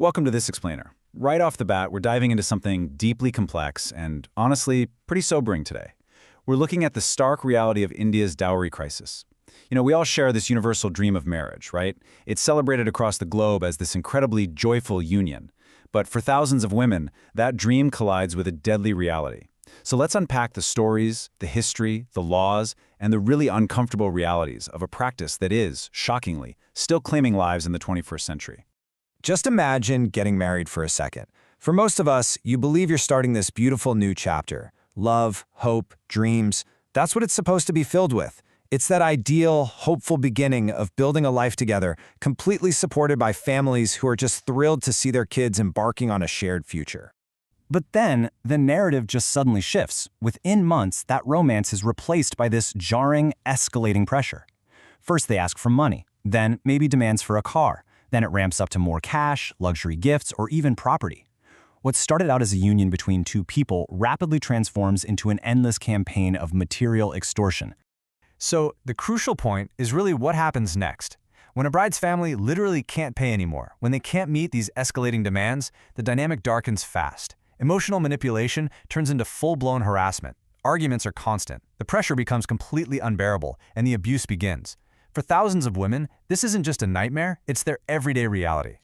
Welcome to This Explainer. Right off the bat, we're diving into something deeply complex and, honestly, pretty sobering today. We're looking at the stark reality of India's dowry crisis. We all share this universal dream of marriage, right? It's celebrated across the globe as this incredibly joyful union. But for thousands of women, that dream collides with a deadly reality. So let's unpack the stories, the history, the laws, and the really uncomfortable realities of a practice that is, shockingly, still claiming lives in the 21st century. Just imagine getting married for a second. For most of us, you believe you're starting this beautiful new chapter. Love, hope, dreams. That's what it's supposed to be filled with. It's that ideal, hopeful beginning of building a life together, completely supported by families who are just thrilled to see their kids embarking on a shared future. But then, the narrative just suddenly shifts. Within months, that romance is replaced by this jarring, escalating pressure. First, they ask for money, then maybe demands for a car. Then it ramps up to more cash, luxury gifts, or even property. What started out as a union between two people rapidly transforms into an endless campaign of material extortion. So the crucial point is really what happens next. When a bride's family literally can't pay anymore, when they can't meet these escalating demands, the dynamic darkens fast. Emotional manipulation turns into full-blown harassment. Arguments are constant. The pressure becomes completely unbearable, and the abuse begins. For thousands of women, this isn't just a nightmare, it's their everyday reality.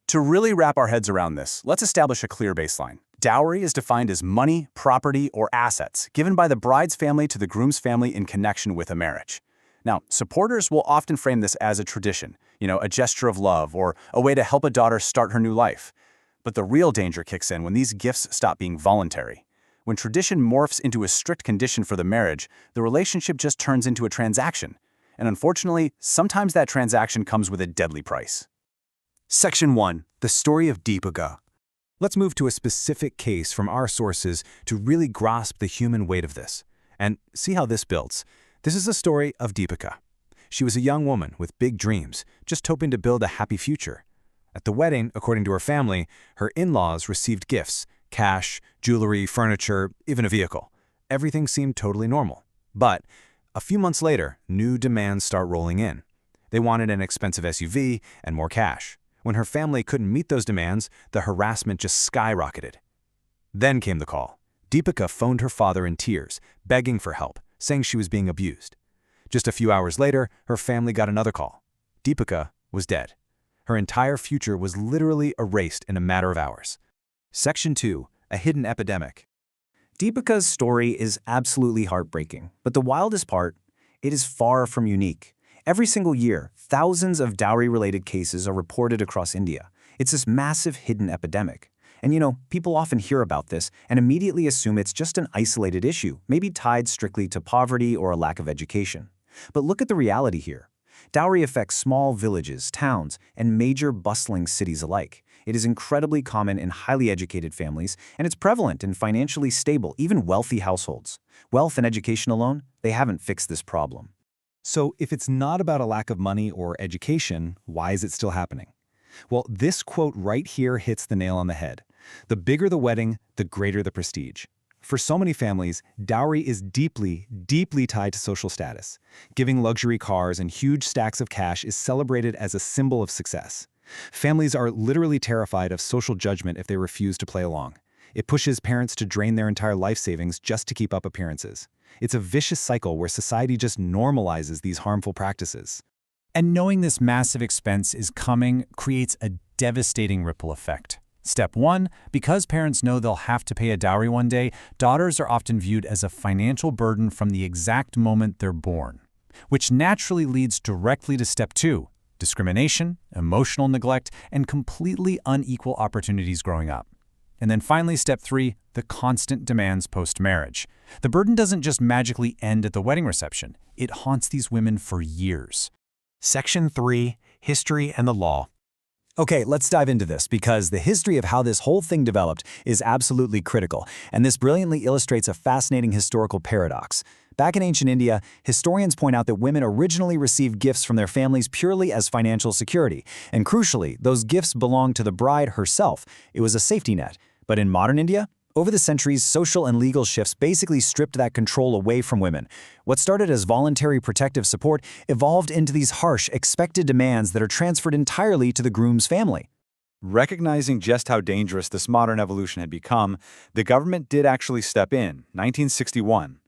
To really wrap our heads around this, let's establish a clear baseline. Dowry is defined as money, property, or assets given by the bride's family to the groom's family in connection with a marriage. Now, supporters will often frame this as a tradition, a gesture of love or a way to help a daughter start her new life. But the real danger kicks in when these gifts stop being voluntary. When tradition morphs into a strict condition for the marriage, the relationship just turns into a transaction. And unfortunately, sometimes that transaction comes with a deadly price. Section 1. The story of Deepika. Let's move to a specific case from our sources to really grasp the human weight of this. And see how this builds. This is the story of Deepika. She was a young woman with big dreams, just hoping to build a happy future. At the wedding, according to her family, her in-laws received gifts, cash, jewelry, furniture, even a vehicle. Everything seemed totally normal. But a few months later, new demands start rolling in. They wanted an expensive SUV and more cash. When her family couldn't meet those demands, the harassment just skyrocketed. Then came the call. Deepika phoned her father in tears, begging for help, saying she was being abused. Just a few hours later, her family got another call. Deepika was dead. Her entire future was literally erased in a matter of hours. Section 2. A hidden epidemic. Deepika's story is absolutely heartbreaking, but the wildest part, it is far from unique. Every single year, thousands of dowry-related cases are reported across India. It's this massive hidden epidemic. And people often hear about this and immediately assume it's just an isolated issue, maybe tied strictly to poverty or a lack of education. But look at the reality here. Dowry affects small villages, towns, and major bustling cities alike. It is incredibly common in highly educated families, and it's prevalent in financially stable, even wealthy households. Wealth and education alone, they haven't fixed this problem. So if it's not about a lack of money or education, why is it still happening? Well, this quote right here hits the nail on the head. The bigger the wedding, the greater the prestige. For so many families, dowry is deeply, deeply tied to social status. Giving luxury cars and huge stacks of cash is celebrated as a symbol of success. Families are literally terrified of social judgment if they refuse to play along. It pushes parents to drain their entire life savings just to keep up appearances. It's a vicious cycle where society just normalizes these harmful practices. And knowing this massive expense is coming creates a devastating ripple effect. Step 1, because parents know they'll have to pay a dowry one day, daughters are often viewed as a financial burden from the exact moment they're born, which naturally leads directly to Step 2, discrimination, emotional neglect, and completely unequal opportunities growing up. And then finally, Step 3, the constant demands post-marriage. The burden doesn't just magically end at the wedding reception. It haunts these women for years. Section 3. History and the law. Okay, let's dive into this because the history of how this whole thing developed is absolutely critical, and this brilliantly illustrates a fascinating historical paradox. Back in ancient India, historians point out that women originally received gifts from their families purely as financial security, and crucially, those gifts belonged to the bride herself. It was a safety net. But in modern India, over the centuries, social and legal shifts basically stripped that control away from women. What started as voluntary protective support evolved into these harsh, expected demands that are transferred entirely to the groom's family. Recognizing just how dangerous this modern evolution had become, the government did actually step in, 1961.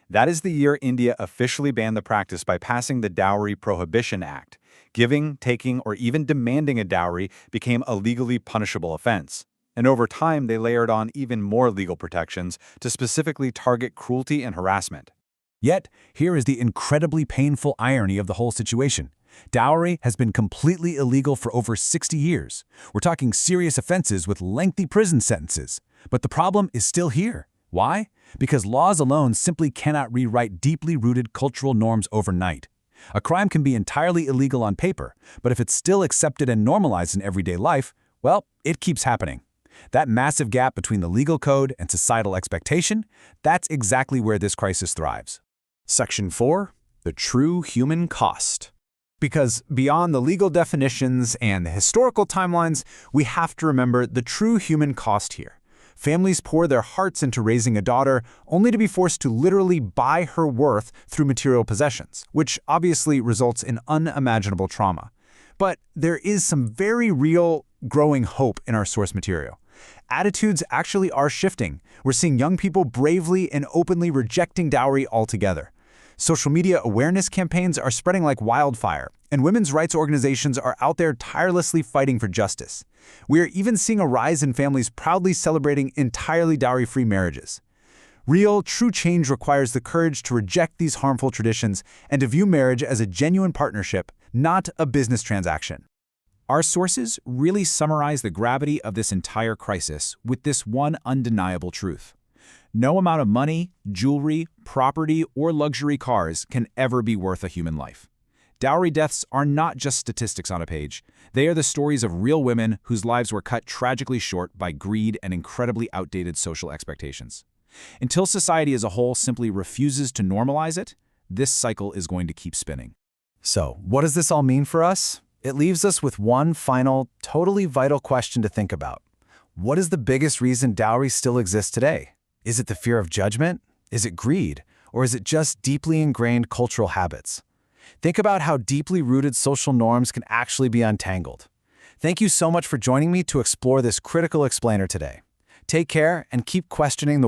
That is the year India officially banned the practice by passing the Dowry Prohibition Act. Giving, taking, or even demanding a dowry became a legally punishable offense. And over time, they layered on even more legal protections to specifically target cruelty and harassment. Yet, here is the incredibly painful irony of the whole situation. Dowry has been completely illegal for over 60 years. We're talking serious offenses with lengthy prison sentences. But the problem is still here. Why? Because laws alone simply cannot rewrite deeply rooted cultural norms overnight. A crime can be entirely illegal on paper, but if it's still accepted and normalized in everyday life, well, it keeps happening. That massive gap between the legal code and societal expectation, that's exactly where this crisis thrives. Section 4. The true human cost. Because beyond the legal definitions and the historical timelines, we have to remember the true human cost here. Families pour their hearts into raising a daughter only to be forced to literally buy her worth through material possessions, which obviously results in unimaginable trauma. But there is some very real, growing hope in our source material. Attitudes actually are shifting. We're seeing young people bravely and openly rejecting dowry altogether. Social media awareness campaigns are spreading like wildfire, and women's rights organizations are out there tirelessly fighting for justice. We are even seeing a rise in families proudly celebrating entirely dowry-free marriages. Real, true change requires the courage to reject these harmful traditions and to view marriage as a genuine partnership, not a business transaction. Our sources really summarize the gravity of this entire crisis with this one undeniable truth. No amount of money, jewelry, property, or luxury cars can ever be worth a human life. Dowry deaths are not just statistics on a page. They are the stories of real women whose lives were cut tragically short by greed and incredibly outdated social expectations. Until society as a whole simply refuses to normalize it, this cycle is going to keep spinning. So, what does this all mean for us? It leaves us with one final, totally vital question to think about. What is the biggest reason dowry still exists today? Is it the fear of judgment? Is it greed? Or is it just deeply ingrained cultural habits? Think about how deeply rooted social norms can actually be untangled. Thank you so much for joining me to explore this critical explainer today. Take care and keep questioning the world.